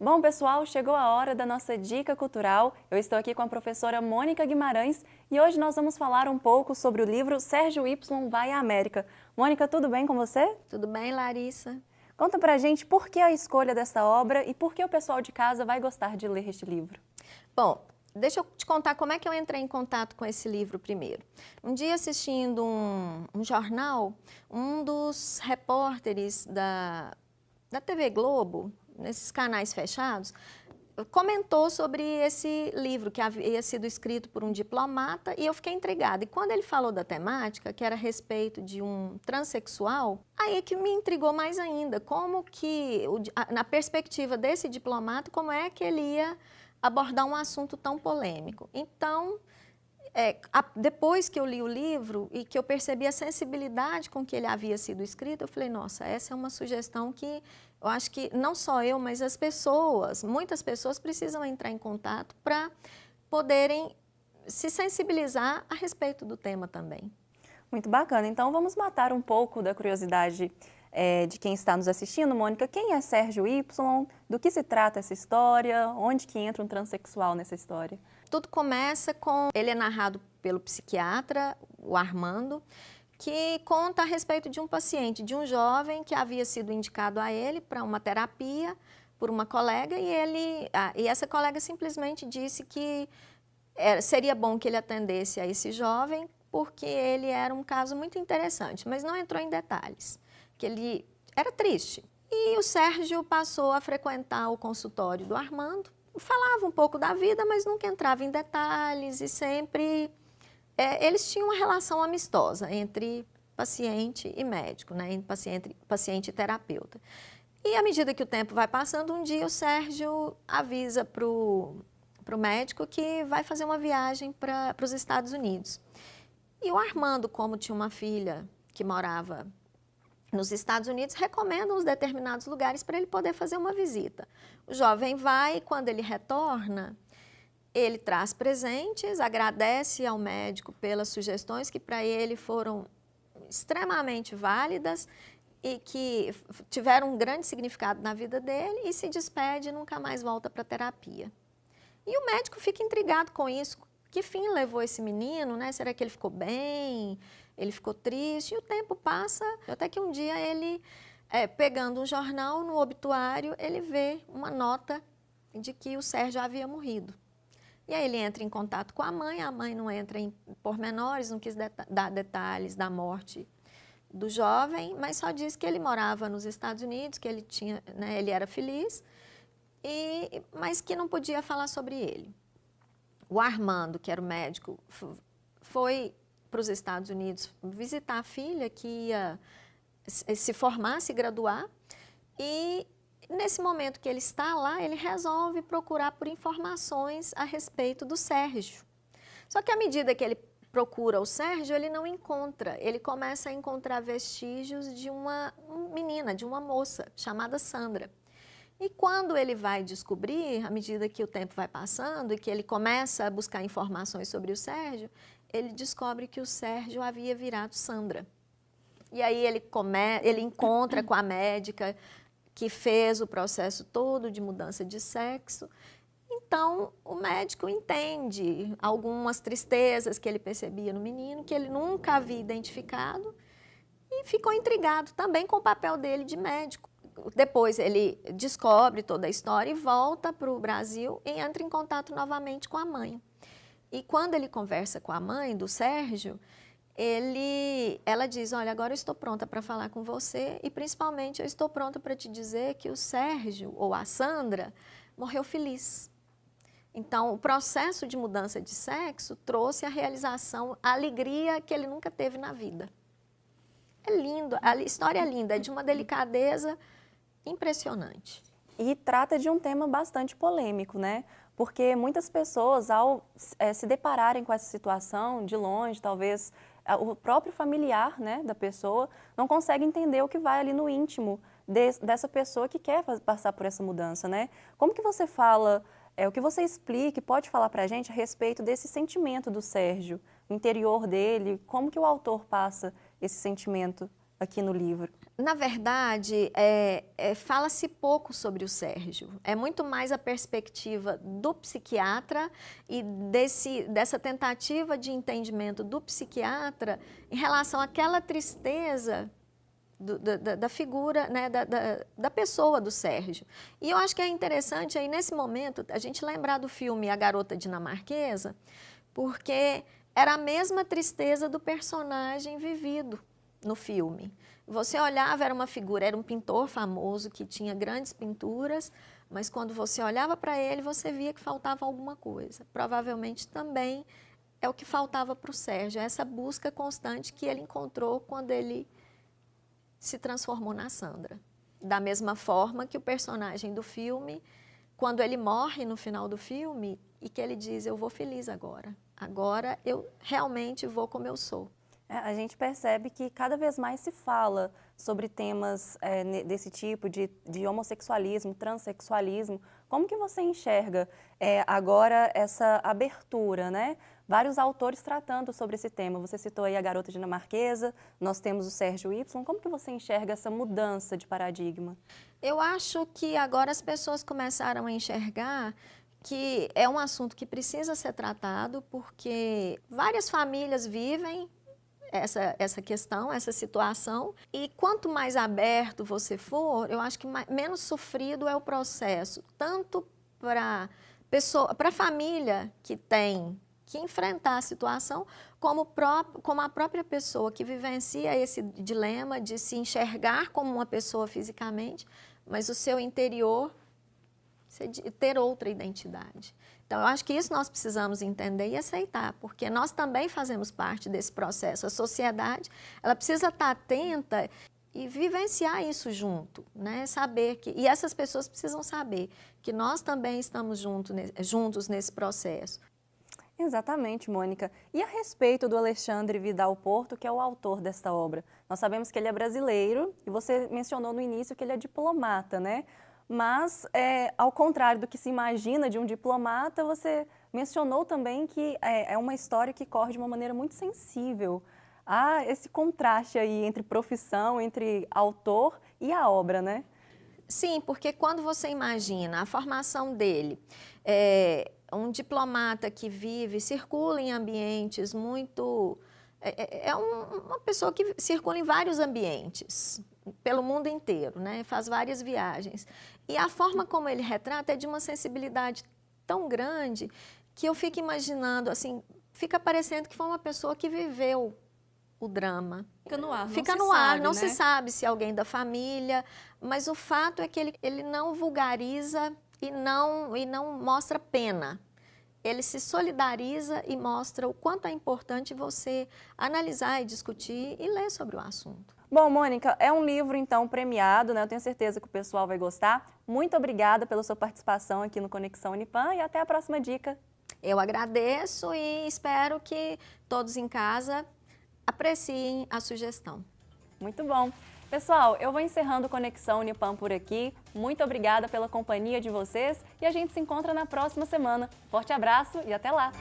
Bom, pessoal, chegou a hora da nossa dica cultural. Eu estou aqui com a professora Mônica Guimarães e hoje nós vamos falar um pouco sobre o livro Sérgio Y Vai à América. Mônica, tudo bem com você? Tudo bem, Larissa? Conta pra gente por que a escolha dessa obra e por que o pessoal de casa vai gostar de ler este livro. Bom, deixa eu te contar como é que eu entrei em contato com esse livro primeiro. Um dia, assistindo um jornal, um dos repórteres da TV Globo, nesses canais fechados, comentou sobre esse livro que havia sido escrito por um diplomata e eu fiquei intrigada. E quando ele falou da temática, que era a respeito de um transexual, aí é que me intrigou mais ainda, como que, na perspectiva desse diplomata, como é que ele ia abordar um assunto tão polêmico. Então, depois que eu li o livro e que eu percebi a sensibilidade com que ele havia sido escrito, eu falei, nossa, essa é uma sugestão que eu acho que não só eu, mas as pessoas, muitas pessoas precisam entrar em contato para poderem se sensibilizar a respeito do tema também. Muito bacana. Então vamos matar um pouco da curiosidade de quem está nos assistindo. Mônica, quem é Sérgio Y? Do que se trata essa história? Onde que entra um transexual nessa história? Tudo começa com... Ele é narrado pelo psiquiatra, o Armando, que conta a respeito de um paciente, de um jovem que havia sido indicado a ele para uma terapia por uma colega e essa colega simplesmente disse que seria bom que ele atendesse a esse jovem porque ele era um caso muito interessante, mas não entrou em detalhes, que ele era triste. E o Sérgio passou a frequentar o consultório do Armando, falava um pouco da vida, mas nunca entrava em detalhes e sempre... eles tinham uma relação amistosa entre paciente e médico, né? Entre paciente e terapeuta. E à medida que o tempo vai passando, um dia o Sérgio avisa para o médico que vai fazer uma viagem para os Estados Unidos. E o Armando, como tinha uma filha que morava nos Estados Unidos, recomenda uns determinados lugares para ele poder fazer uma visita. O jovem vai e quando ele retorna, ele traz presentes, agradece ao médico pelas sugestões que para ele foram extremamente válidas e que tiveram um grande significado na vida dele e se despede e nunca mais volta para a terapia. E o médico fica intrigado com isso. Que fim levou esse menino, né? Será que ele ficou bem? Ele ficou triste? E o tempo passa, até que um dia ele, pegando um jornal no obituário, ele vê uma nota de que o Sérgio havia morrido. E aí ele entra em contato com a mãe não entra em pormenores, não quis dar detalhes da morte do jovem, mas só diz que ele morava nos Estados Unidos, que ele tinha, né, ele era feliz, mas que não podia falar sobre ele. O Armando, que era o médico, foi para os Estados Unidos visitar a filha que ia se formar, se graduar, e nesse momento que ele está lá, ele resolve procurar por informações a respeito do Sérgio. Só que à medida que ele procura o Sérgio, ele não encontra. Ele começa a encontrar vestígios de uma menina, de uma moça chamada Sandra. E quando ele vai descobrir, à medida que o tempo vai passando e que ele começa a buscar informações sobre o Sérgio, ele descobre que o Sérgio havia virado Sandra. E aí ele encontra com a médica que fez o processo todo de mudança de sexo. Então, o médico entende algumas tristezas que ele percebia no menino, que ele nunca havia identificado, e ficou intrigado também com o papel dele de médico. Depois ele descobre toda a história e volta para o Brasil e entra em contato novamente com a mãe. E quando ele conversa com a mãe do Sérgio, ela diz, olha, agora eu estou pronta para falar com você e principalmente eu estou pronta para te dizer que o Sérgio, ou a Sandra, morreu feliz. Então, o processo de mudança de sexo trouxe a realização, a alegria que ele nunca teve na vida. É lindo, a história é linda, é de uma delicadeza impressionante. E trata de um tema bastante polêmico, né? Porque muitas pessoas, ao se depararem com essa situação de longe, talvez o próprio familiar, né, da pessoa não consegue entender o que vai ali no íntimo dessa pessoa que quer passar por essa mudança, né? Como que você fala, o que você explica, pode falar pra gente a respeito desse sentimento do Sérgio, o interior dele, como que o autor passa esse sentimento aqui no livro? Na verdade, fala-se pouco sobre o Sérgio. É muito mais a perspectiva do psiquiatra e dessa tentativa de entendimento do psiquiatra em relação àquela tristeza da figura, né, da pessoa do Sérgio. E eu acho que é interessante aí, nesse momento, a gente lembrar do filme A Garota Dinamarquesa, porque era a mesma tristeza do personagem vivido no filme. Você olhava, era uma figura, era um pintor famoso que tinha grandes pinturas, mas quando você olhava para ele, você via que faltava alguma coisa. Provavelmente também é o que faltava para o Sérgio, essa busca constante que ele encontrou quando ele se transformou na Sandra. Da mesma forma que o personagem do filme, quando ele morre no final do filme, e que ele diz, eu vou feliz agora. Agora eu realmente vou como eu sou. A gente percebe que cada vez mais se fala sobre temas desse tipo de homossexualismo, transexualismo. Como que você enxerga agora essa abertura, né? Vários autores tratando sobre esse tema. Você citou aí A Garota Dinamarquesa, nós temos o Sérgio Y. Como que você enxerga essa mudança de paradigma? Eu acho que agora as pessoas começaram a enxergar que é um assunto que precisa ser tratado, porque várias famílias vivem essa questão, essa situação, e quanto mais aberto você for, eu acho que menos sofrido é o processo, tanto para a família que tem que enfrentar a situação, como a própria pessoa que vivencia esse dilema de se enxergar como uma pessoa fisicamente, mas o seu interior ter outra identidade. Então, eu acho que isso nós precisamos entender e aceitar, porque nós também fazemos parte desse processo. A sociedade, ela precisa estar atenta e vivenciar isso junto, né? Saber que, e essas pessoas precisam saber que nós também estamos juntos nesse processo. Exatamente, Mônica. E a respeito do Alexandre Vidal Porto, que é o autor desta obra? Nós sabemos que ele é brasileiro e você mencionou no início que ele é diplomata, né? Mas, ao contrário do que se imagina de um diplomata, você mencionou também que é uma história que corre de uma maneira muito sensível. Há esse contraste aí entre profissão, entre autor e a obra, né? Sim, porque quando você imagina a formação dele, um diplomata que circula em ambientes muito... uma pessoa que circula em vários ambientes, pelo mundo inteiro, né? Faz várias viagens. E a forma como ele retrata é de uma sensibilidade tão grande que eu fico imaginando, assim, fica parecendo que foi uma pessoa que viveu o drama. Fica no ar, fica no ar, não se sabe se é alguém da família, mas o fato é que ele não vulgariza e não mostra pena. Ele se solidariza e mostra o quanto é importante você analisar e discutir e ler sobre o assunto. Bom, Mônica, é um livro, então, premiado, né? Eu tenho certeza que o pessoal vai gostar. Muito obrigada pela sua participação aqui no Conexão Unipam e até a próxima dica. Eu agradeço e espero que todos em casa apreciem a sugestão. Muito bom. Pessoal, eu vou encerrando o Conexão Unipam por aqui. Muito obrigada pela companhia de vocês e a gente se encontra na próxima semana. Forte abraço e até lá!